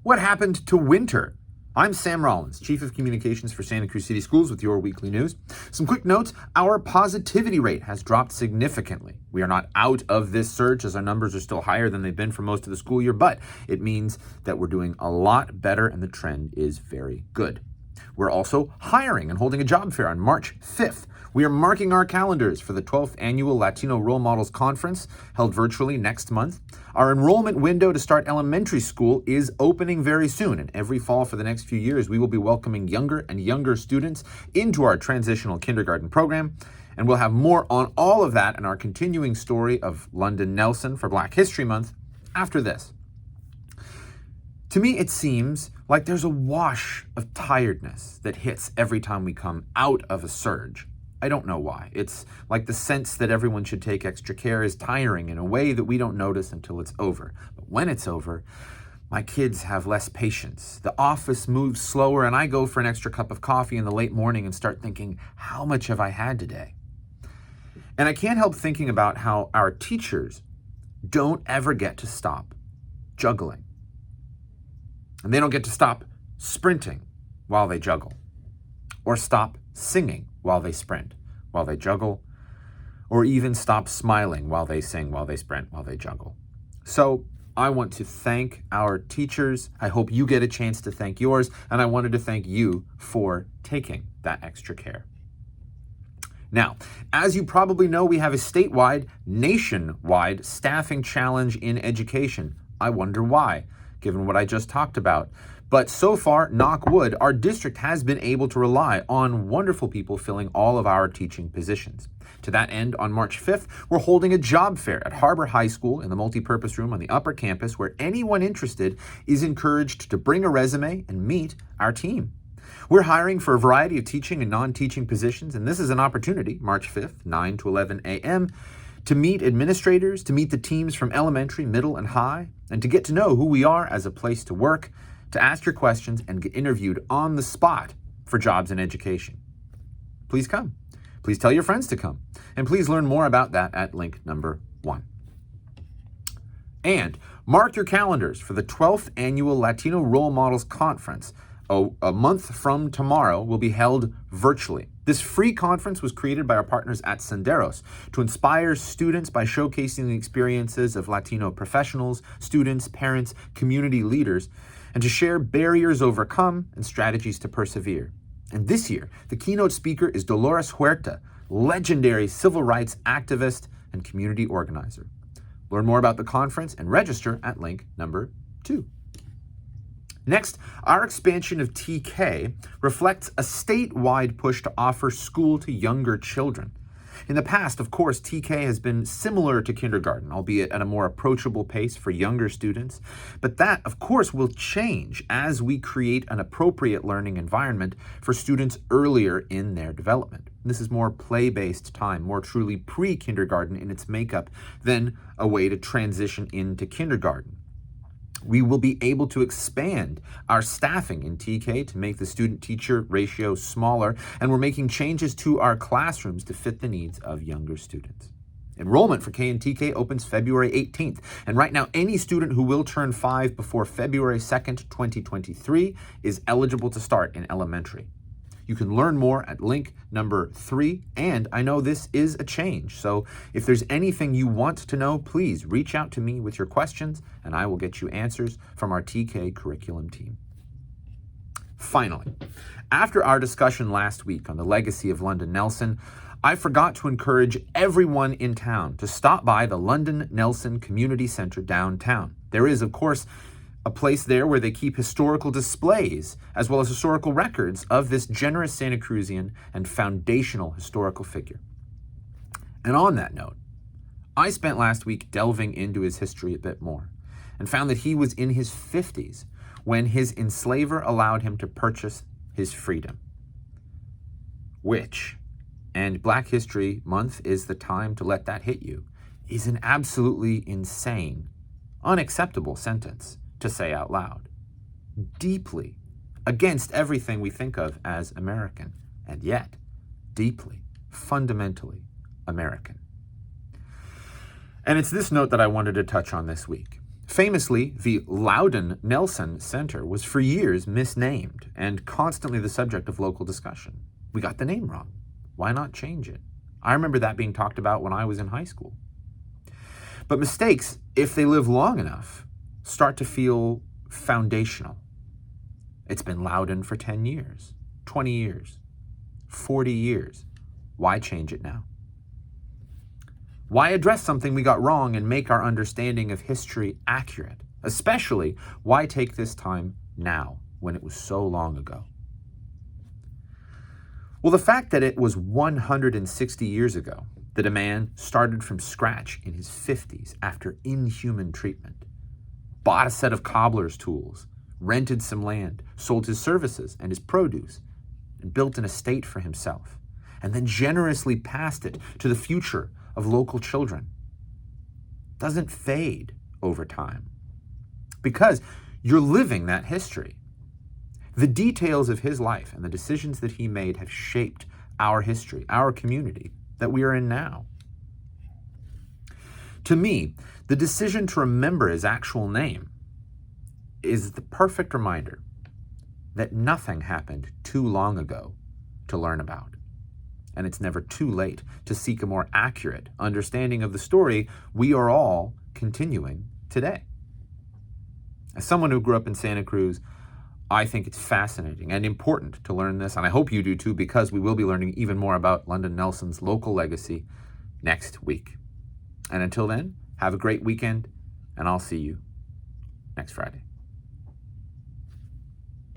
What happened to winter? I'm Sam Rollins, Chief of Communications for Santa Cruz City Schools with your weekly news. Some quick notes. Our positivity rate has dropped significantly. We are not out of this surge as our numbers are still higher than they've been for most of the school year, but it means that we're doing a lot better and the trend is very good. We're also hiring and holding a job fair on March 5th. We are marking our calendars for the 12th Annual Latino Role Models Conference, held virtually next month. Our enrollment window to start elementary school is opening very soon, and every fall for the next few years, we will be welcoming younger and younger students into our transitional kindergarten program. And we'll have more on all of that and our continuing story of London Nelson for Black History Month after this. To me, it seems like there's a wash of tiredness that hits every time we come out of a surge. I don't know why. It's like the sense that everyone should take extra care is tiring in a way that we don't notice until it's over. But when it's over, my kids have less patience. The office moves slower, and I go for an extra cup of coffee in the late morning and start thinking, how much have I had today? And I can't help thinking about how our teachers don't ever get to stop juggling. And they don't get to stop sprinting while they juggle, or stop singing while they sprint, while they juggle, or even stop smiling while they sing, while they sprint, while they juggle. So I want to thank our teachers. I hope you get a chance to thank yours, and I wanted to thank you for taking that extra care. Now, as you probably know, we have a statewide, nationwide staffing challenge in education. I wonder why, given what I just talked about. But so far, knock wood, our district has been able to rely on wonderful people filling all of our teaching positions. To that end, on March 5th, we're holding a job fair at Harbor High School in the multipurpose room on the upper campus, where anyone interested is encouraged to bring a resume and meet our team. We're hiring for a variety of teaching and non-teaching positions, and this is an opportunity, March 5th, 9 to 11 a.m., to meet administrators, to meet the teams from elementary, middle, and high, and to get to know who we are as a place to work, to ask your questions and get interviewed on the spot for jobs in education. Please come. Please tell your friends to come. And please learn more about that at link number 1. And mark your calendars for the 12th Annual Latino Role Models Conference. A month from tomorrow will be held virtually. This free conference was created by our partners at Senderos to inspire students by showcasing the experiences of Latino professionals, students, parents, community leaders, and to share barriers overcome and strategies to persevere. And this year, the keynote speaker is Dolores Huerta, legendary civil rights activist and community organizer. Learn more about the conference and register at link number 2. Next, our expansion of TK reflects a statewide push to offer school to younger children. In the past, of course, TK has been similar to kindergarten, albeit at a more approachable pace for younger students. But that, of course, will change as we create an appropriate learning environment for students earlier in their development. This is more play-based time, more truly pre-kindergarten in its makeup than a way to transition into kindergarten. We will be able to expand our staffing in TK to make the student-teacher ratio smaller, and we're making changes to our classrooms to fit the needs of younger students. Enrollment for K and TK opens February 18th, and right now any student who will turn 5 before February 2nd, 2023 is eligible to start in elementary. You can learn more at link number 3, and I know this is a change, so if there's anything you want to know, please reach out to me with your questions, and I will get you answers from our TK curriculum team. Finally, after our discussion last week on the legacy of London Nelson, I forgot to encourage everyone in town to stop by the London Nelson Community Center downtown. There is, of course, a place there where they keep historical displays as well as historical records of this generous Santa Cruzian and foundational historical figure. And on that note, I spent last week delving into his history a bit more and found that he was in his 50s when his enslaver allowed him to purchase his freedom, which, and Black History Month is the time to let that hit you, is an absolutely insane, unacceptable sentence to say out loud, deeply against everything we think of as American, and yet deeply, fundamentally American. And it's this note that I wanted to touch on this week. Famously, the Loudon Nelson Center was for years misnamed and constantly the subject of local discussion. We got the name wrong. Why not change it? I remember that being talked about when I was in high school. But mistakes, if they live long enough, start to feel foundational. It's been Loudon for 10 years, 20 years, 40 years. Why change it now? Why address something we got wrong and make our understanding of history accurate? Especially, why take this time now when it was so long ago? Well, the fact that it was 160 years ago that a man started from scratch in his 50s after inhuman treatment, bought a set of cobbler's tools, rented some land, sold his services and his produce, and built an estate for himself, and then generously passed it to the future of local children, doesn't fade over time because you're living that history. The details of his life and the decisions that he made have shaped our history, our community that we are in now. To me, the decision to remember his actual name is the perfect reminder that nothing happened too long ago to learn about. And it's never too late to seek a more accurate understanding of the story we are all continuing today. As someone who grew up in Santa Cruz, I think it's fascinating and important to learn this, and I hope you do too, because we will be learning even more about London Nelson's local legacy next week. And until then, have a great weekend, and I'll see you next Friday.